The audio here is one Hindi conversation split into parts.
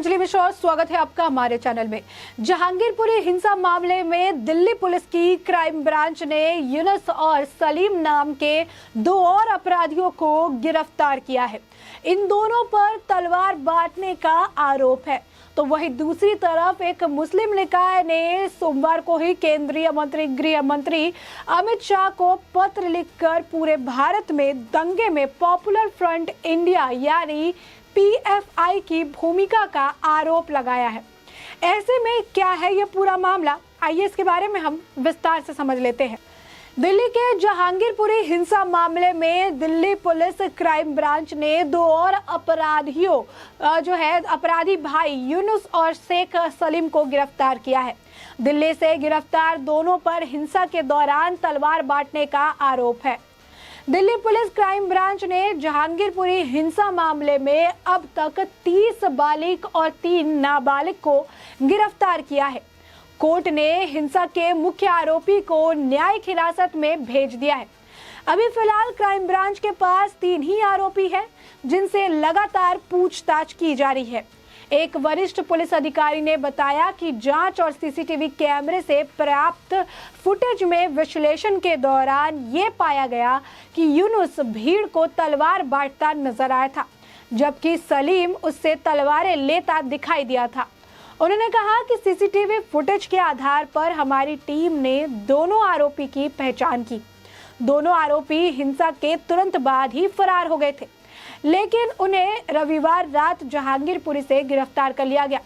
अंजलि मिश्रा और स्वागत है आपका हमारे चैनल में। जहांगीरपुरी हिंसा मामले में दिल्ली पुलिस की क्राइम ब्रांच ने यूनुस और सलीम नाम के दो और अपराधियों को गिरफ्तार किया है। इन दोनों पर तलवार बांटने का आरोप है। तो वहीं दूसरी तरफ एक मुस्लिम निकाय ने सोमवार को ही केंद्रीय मंत्री गृह मंत्री अमित शाह को पत्र लिखकर पूरे भारत में दंगे में पॉपुलर फ्रंट इंडिया यानी पीएफआई की भूमिका का आरोप लगाया है। ऐसे में क्या है यह पूरा मामला, आइए इसके बारे में हम विस्तार से समझ लेते हैं। दिल्ली के जहांगीरपुरी हिंसा मामले में दिल्ली पुलिस क्राइम ब्रांच ने दो और अपराधियों अपराधी भाई यूनुस और शेख सलीम को गिरफ्तार किया है। दिल्ली से गिरफ्तार दोनों पर हिंसा के दौरान तलवार बांटने का आरोप है। दिल्ली पुलिस क्राइम ब्रांच ने जहांगीरपुरी हिंसा मामले में अब तक 30 बालिग और 3 नाबालिग को गिरफ्तार किया है। कोर्ट ने हिंसा के मुख्य आरोपी को न्यायिक हिरासत में भेज दिया है। अभी फिलहाल क्राइम ब्रांच के पास 3 ही आरोपी हैं, जिनसे लगातार पूछताछ की जा रही है। एक वरिष्ठ पुलिस अधिकारी ने बताया कि जांच और सीसीटीवी कैमरे से प्राप्त फुटेज में विश्लेषण के दौरान ये पाया गया कि यूनुस भीड़ को तलवार बांटता नजर आया था, जबकि सलीम उससे तलवारें लेता दिखाई दिया था। उन्होंने कहा कि सीसीटीवी फुटेज के आधार पर हमारी टीम ने दोनों आरोपी की पहचान की। दोनों आरोपी हिंसा के तुरंत बाद ही फरार हो गए थे, लेकिन उन्हें रविवार रात जहांगीरपुरी से गिरफ्तार कर लिया गया।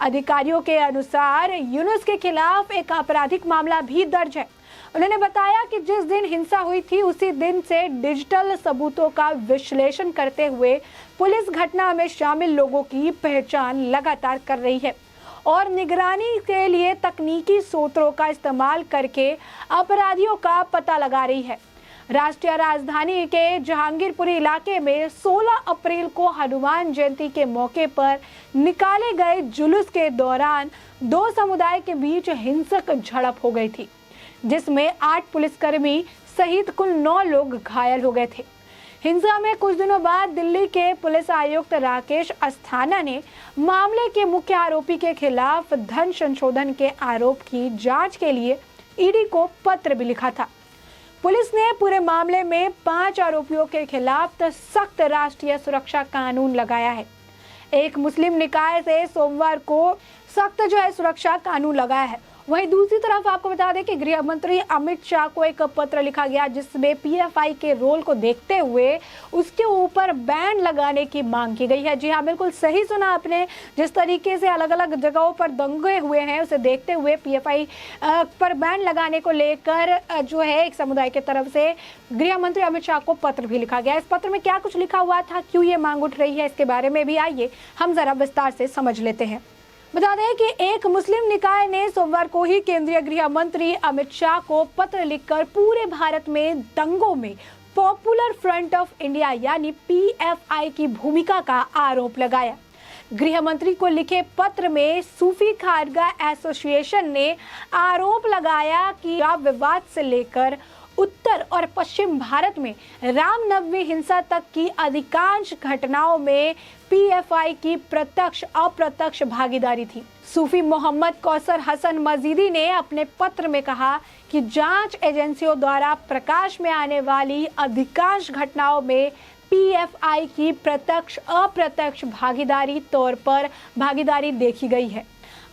अधिकारियों के अनुसार यूनुस के खिलाफ एक आपराधिक मामला भी दर्ज है। उन्होंने बताया कि जिस दिन हिंसा हुई थी उसी दिन से डिजिटल सबूतों का विश्लेषण करते हुए पुलिस घटना में शामिल लोगों की पहचान लगातार कर रही है और निगरानी के लिए तकनीकी सूत्रों का इस्तेमाल करके अपराधियों का पता लगा रही है। राष्ट्रीय राजधानी के जहांगीरपुरी इलाके में 16 अप्रैल को हनुमान जयंती के मौके पर निकाले गए जुलूस के दौरान दो समुदाय के बीच हिंसक झड़प हो गई थी, जिसमें 8 पुलिसकर्मी सहित कुल 9 लोग घायल हो गए थे। हिंसा में कुछ दिनों बाद दिल्ली के पुलिस आयुक्त राकेश अस्थाना ने मामले के मुख्य आरोपी के खिलाफ धन संशोधन के आरोप की जांच के लिए ईडी को पत्र भी लिखा था। पुलिस ने पूरे मामले में 5 आरोपियों के खिलाफ सख्त राष्ट्रीय सुरक्षा कानून लगाया है। एक मुस्लिम निकाय से सोमवार को सख्त सुरक्षा कानून लगाया है। वहीं दूसरी तरफ आपको बता दें कि गृह मंत्री अमित शाह को एक पत्र लिखा गया, जिसमें पीएफआई के रोल को देखते हुए उसके ऊपर बैन लगाने की मांग की गई है। जी हाँ, बिल्कुल सही सुना आपने। जिस तरीके से अलग अलग जगहों पर दंगे हुए हैं, उसे देखते हुए पीएफआई पर बैन लगाने को लेकर एक समुदाय की तरफ से गृह मंत्री अमित शाह को पत्र भी लिखा गया। इस पत्र में क्या कुछ लिखा हुआ था, क्यों ये मांग उठ रही है, इसके बारे में भी आइए हम जरा विस्तार से समझ लेते हैं। बता दें कि एक मुस्लिम निकाय ने सोमवार को ही केंद्रीय गृह मंत्री अमित शाह को पत्र लिखकर पूरे भारत में दंगों में पॉपुलर फ्रंट ऑफ इंडिया यानी पीएफआई की भूमिका का आरोप लगाया। गृह मंत्री को लिखे पत्र में सूफी खानगा एसोसिएशन ने आरोप लगाया कि विवाद से लेकर उत्तर और पश्चिम भारत में रामनवमी हिंसा तक की अधिकांश घटनाओं में पीएफआई की प्रत्यक्ष अप्रत्यक्ष भागीदारी थी। सूफी मोहम्मद कौसर हसन मजीदी ने अपने पत्र में कहा कि जांच एजेंसियों द्वारा प्रकाश में आने वाली अधिकांश घटनाओं में पीएफआई की प्रत्यक्ष अप्रत्यक्ष भागीदारी देखी गई है।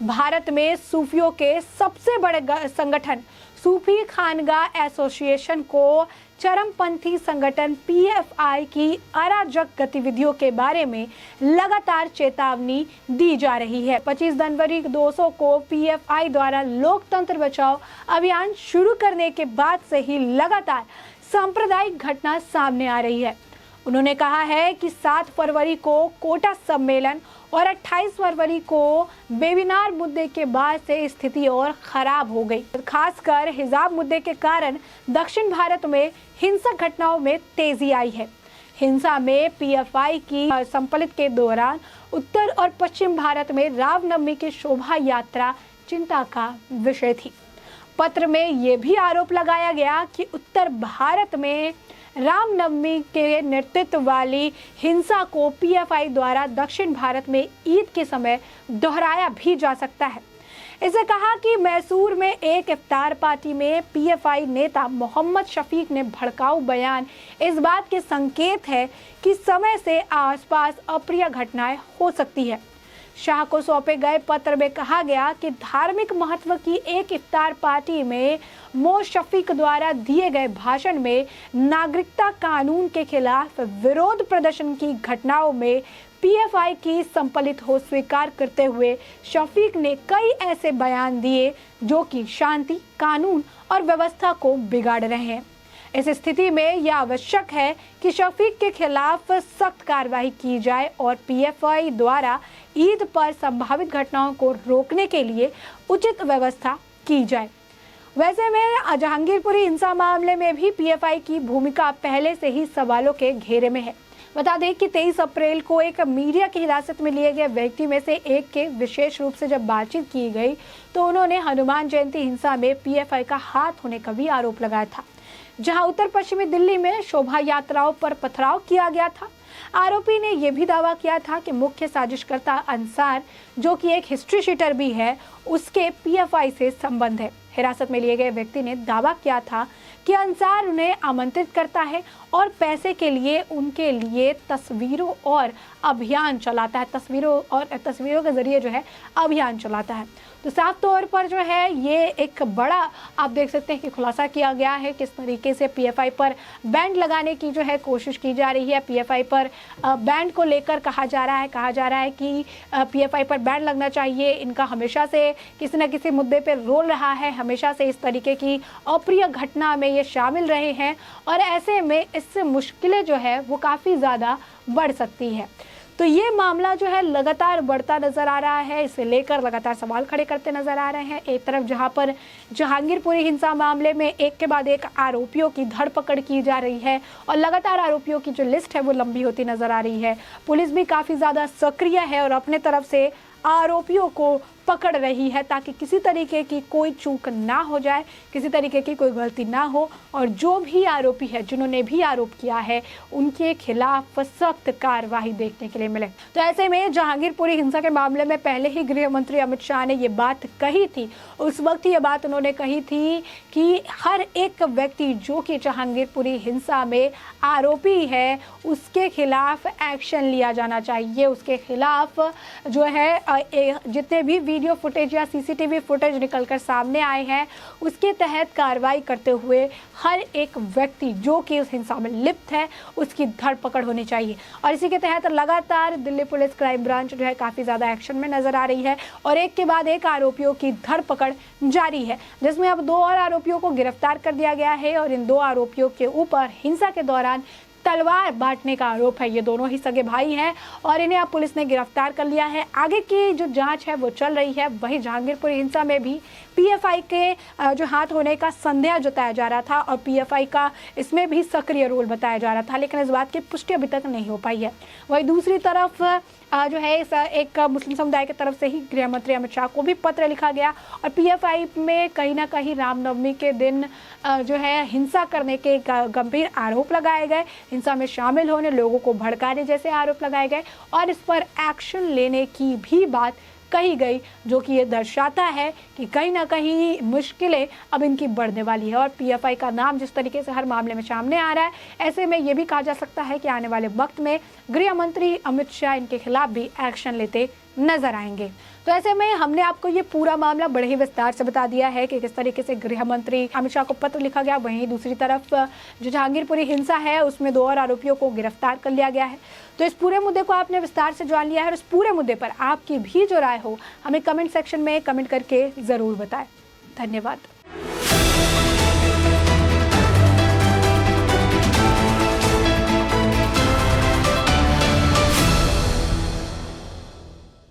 भारत में सूफियों के सबसे बड़े संगठन सूफी खानगा एसोसिएशन को चरमपंथी संगठन पीएफआई की अराजक गतिविधियों के बारे में लगातार चेतावनी दी जा रही है। 25 जनवरी 200 को पीएफआई द्वारा लोकतंत्र बचाओ अभियान शुरू करने के बाद से ही लगातार सांप्रदायिक घटना सामने आ रही है। उन्होंने कहा है कि 7 फरवरी को कोटा सम्मेलन और 28 फरवरी को बेबीनार मुद्दे के बाद से स्थिति और खराब हो गई। खासकर हिजाब मुद्दे के कारण दक्षिण भारत में हिंसक घटनाओं में तेजी आई है। हिंसा में पीएफआई की संपलित के दौरान उत्तर और पश्चिम भारत में रामनवमी की शोभा यात्रा चिंता का विषय थी। पत्र में यह भी आरोप लगाया गया कि उत्तर भारत में रामनवमी के नेतृत्व वाली हिंसा को पीएफआई द्वारा दक्षिण भारत में ईद के समय दोहराया भी जा सकता है। इसे कहा कि मैसूर में एक इफ्तार पार्टी में पीएफआई नेता मोहम्मद शफीक ने भड़काऊ बयान इस बात के संकेत है कि समय से आसपास अप्रिय घटनाएं हो सकती है। शाह को सौंपे गए पत्र में कहा गया कि धार्मिक महत्व की एक इफ्तार पार्टी में मो शफीक द्वारा दिए गए भाषण में नागरिकता कानून के खिलाफ विरोध प्रदर्शन की घटनाओं में पीएफआई की सम्मिलित हो स्वीकार करते हुए शफीक ने कई ऐसे बयान दिए जो कि शांति, कानून और व्यवस्था को बिगाड़ रहे हैं। इस स्थिति में यह आवश्यक है कि शफीक के खिलाफ सख्त कार्रवाई की जाए और पीएफआई द्वारा ईद पर संभावित घटनाओं को रोकने के लिए उचित व्यवस्था की जाए। वैसे में जहांगीरपुरी हिंसा मामले में भी पीएफआई की भूमिका पहले से ही सवालों के घेरे में है। बता दें कि 23 अप्रैल को एक मीडिया की हिरासत में लिए गए व्यक्ति में से एक के विशेष रूप से जब बातचीत की गई तो उन्होंने हनुमान जयंती हिंसा में पीएफआई का हाथ होने का भी आरोप लगाया था, जहां उत्तर पश्चिमी दिल्ली में शोभा यात्राओं पर पथराव किया गया था। आरोपी ने यह भी दावा किया था कि मुख्य साजिशकर्ता अंसार, जो कि एक हिस्ट्री शीटर भी है, उसके पीएफआई से संबंध है। हिरासत में लिए गए व्यक्ति ने दावा किया था कि अंसार उन्हें आमंत्रित करता है और पैसे के लिए उनके लिए तस्वीरों और अभियान चलाता है, तस्वीरों के जरिए जो है अभियान चलाता है। तो साफ तौर पर जो है ये एक बड़ा आप देख सकते हैं कि खुलासा किया गया है किस तरीके से पीएफआई पर बैंड लगाने की जो है कोशिश की जा रही है। पीएफआई पर बैंड को लेकर कहा जा रहा है कि पीएफआई पर बैंड लगना चाहिए। इनका हमेशा से किसी न किसी मुद्दे पर रोल रहा है, हमेशा से इस तरीके की अप्रिय घटना में ये शामिल रहे हैं और ऐसे में इससे मुश्किलें जो है वो काफ़ी ज़्यादा बढ़ सकती है। तो ये मामला जो है लगातार बढ़ता नजर आ रहा है, इसे लेकर लगातार सवाल खड़े करते नजर आ रहे हैं। एक तरफ जहां पर जहांगीरपुरी हिंसा मामले में एक के बाद एक आरोपियों की धरपकड़ की जा रही है और लगातार आरोपियों की जो लिस्ट है वो लंबी होती नजर आ रही है। पुलिस भी काफ़ी ज़्यादा सक्रिय है और अपने तरफ से आरोपियों को पकड़ रही है ताकि किसी तरीके की कोई चूक ना हो जाए, किसी तरीके की कोई गलती ना हो और जो भी आरोपी है, जिन्होंने भी आरोप किया है, उनके खिलाफ सख्त कार्रवाई देखने के लिए मिले। तो ऐसे में जहांगीरपुरी हिंसा के मामले में पहले ही गृह मंत्री अमित शाह ने ये बात कही थी। उस वक्त ये बात उन्होंने कही थी कि हर एक व्यक्ति जो कि जहांगीरपुरी हिंसा में आरोपी है उसके खिलाफ एक्शन लिया जाना चाहिए, उसके खिलाफ जो है जितने भी वीडियो फुटेज या सीसीटीवी फुटेज निकलकर सामने आए हैं उसके तहत कार्रवाई करते हुए हर एक व्यक्ति जो कि उस हिंसा में लिप्त है उसकी धरपकड़ होनी चाहिए। और इसी के तहत लगातार दिल्ली पुलिस क्राइम ब्रांच जो है काफ़ी ज़्यादा एक्शन में नज़र आ रही है और एक के बाद एक आरोपियों की धरपकड़ जारी है, जिसमें अब 2 और आरोपियों को गिरफ्तार कर दिया गया है और इन 2 आरोपियों के ऊपर हिंसा के दौरान तलवार बांटने का आरोप है। ये दोनों ही सगे भाई हैं और इन्हें अब पुलिस ने गिरफ्तार कर लिया है। आगे की जो जांच है वो चल रही है। वहीं जहांगीरपुरी हिंसा में भी पीएफआई के जो हाथ होने का संदेह जताया जा रहा था और पीएफआई का इसमें भी सक्रिय रोल बताया जा रहा था, लेकिन इस बात की पुष्टि अभी तक नहीं हो पाई है। वहीं दूसरी तरफ जो है एक मुस्लिम समुदाय की तरफ से ही गृह मंत्री अमित शाह को भी पत्र लिखा गया और पीएफआई में कहीं ना कहीं रामनवमी के दिन जो है हिंसा करने के गंभीर आरोप लगाए गए, हिंसा में शामिल होने, लोगों को भड़काने जैसे आरोप लगाए गए और इस पर एक्शन लेने की भी बात कही गई, जो कि ये दर्शाता है कि कहीं ना कहीं मुश्किलें अब इनकी बढ़ने वाली है। और पीएफआई का नाम जिस तरीके से हर मामले में सामने आ रहा है, ऐसे में ये भी कहा जा सकता है कि आने वाले वक्त में गृह मंत्री अमित शाह इनके खिलाफ भी एक्शन लेते नजर आएंगे। तो ऐसे में हमने आपको ये पूरा मामला बड़े ही विस्तार से बता दिया है कि किस तरीके से गृह मंत्री अमित शाह को पत्र लिखा गया। वहीं दूसरी तरफ जो जहांगीरपुरी हिंसा है उसमें 2 और आरोपियों को गिरफ्तार कर लिया गया है। तो इस पूरे मुद्दे को आपने विस्तार से जान लिया है और इस पूरे मुद्दे पर आपकी भी जो राय हो हमें कमेंट सेक्शन में कमेंट करके ज़रूर बताएं। धन्यवाद।